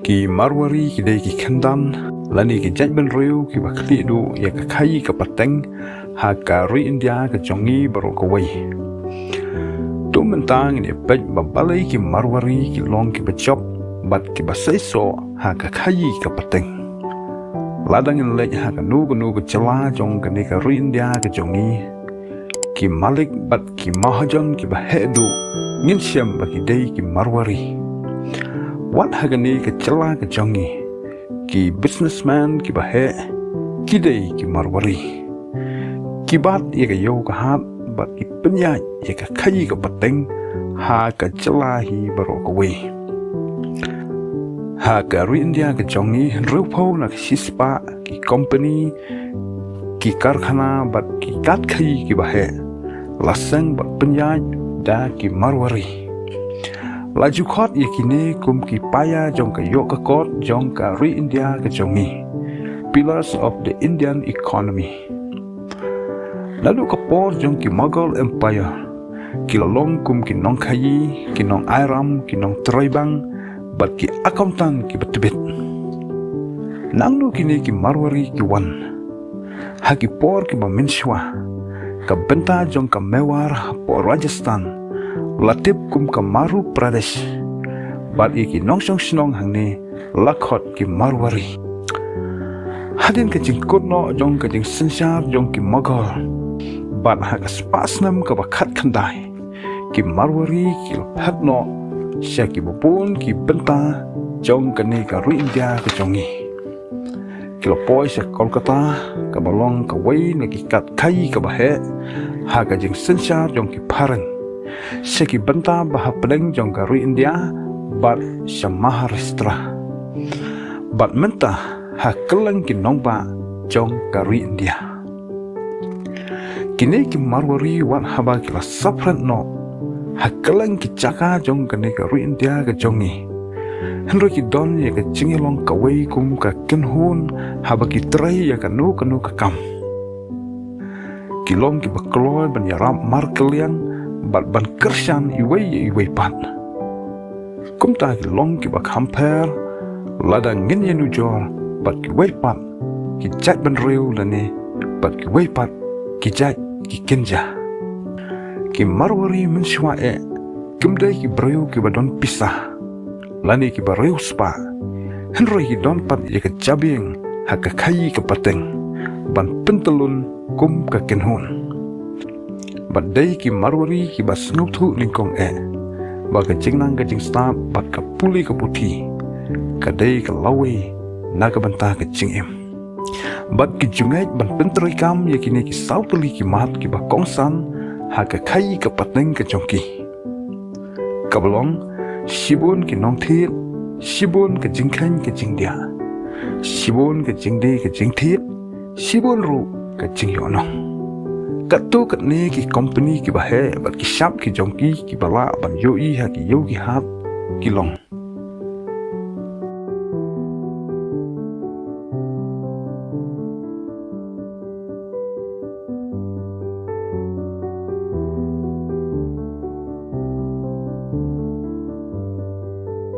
ki Marwari Kibdei ki Kendan lani ki jaitbynriew ki baklidu ya ka Khaïi ka Pateng Haka ri India ka jongi baroh kawai tu mentang ni peit Balei ki Marwari ki long ki bachop bat ki basaiso Haka Khaïi ka Pateng ladang in lej Haka nu ka cela jong ka ni ka ri India ka jongi ki malik bat ki mahajan ki haduh ngin siam ba Kibdei ki Marwari wat hagani ka cela ka jongi ki businessman ki bahe Kibdei ki Marwari kibat ya ka yo ka hat bat ki penyaj ya ka Khaïi ka Pateng ha ka cela hi baroh kawai ha ka ri India ka jongi rupho na sispa ki company ki karkhana bat ki kat Khaïi ki bahe lasang bat penyaj da ki Marwari laju khot yakine kum ki paya jong ka yo ka kot jong ka ri India ka jongi pillars of the Indian economy lalu ka por jong ki Mughal empire ki lolong kum ki nong Khaïi ki nong Airam ki nong Traibang bat ki accountant ki tbit nangnu kini ki Marwari ki wan ha ki por ki Minshwa ka benta jong ka Mewar por Rajasthan latip kum ka Maru Pradesh bat iki nongsong sinong hangni lakhot ki Marwari hadin ka jing Kumno jong ka jing Sensyar jong ki Mughal bat ha ka spasnam ka bakhat khandai ki Marwari ki phatno sya ki bopun ki benta jong ka ni ka ri India ka jongi ki lopoi sya Kolkata ka balong ka wei na ki kat Khaïi ka bahe ha ka jing Sensyar jong ki Parang seki benta baha pedeng jong ka ri India bat sya Maharashtra bat mynta ha keleng ki nongba jong ka ri India kini ki Marwari wat haba ki la sapran no ha keleng ki chaka jong ka ni ka ri India ka jongi henro ki don ya ka chingilong ka wei kum ka kenhun haba ki trai ya ka nu ka kam kilong ki bakloy ban yarap markelian bat ban kershan iwei pat kum ta ki long ki bak hamper lada ngin yenu jor bat ki wei pat ki jaitbynriew lani bat ki wei pat ki jait ki kenja ki Marwari menshwa Kibdei ki brew ki badon pisah lani ki barew spa henro ki don pat ya ka jabing Haka Khaïi ka Pateng ban pentelun kum ka kenhun Badai ki Marwari ki bas nguthu lingkong ba ka jingnang ka jing start bat ka puli ka puthi ka dei ka lawe na ka banta ka jingem bat ki jungai ban pentroi kam yakini ki sautuli ki mat ki ba kongsan Haka Khaïi ka Pateng ka jongki kabalong sibun ki nong thit sibun ka jingkhan ka jingdia sibun ka jingde ka jingthit sibun ru ka jingyonong katu kat ni ki company ki bahe bat ki shop ki jongki ki bala ban yoi ha ki yogi hat ki long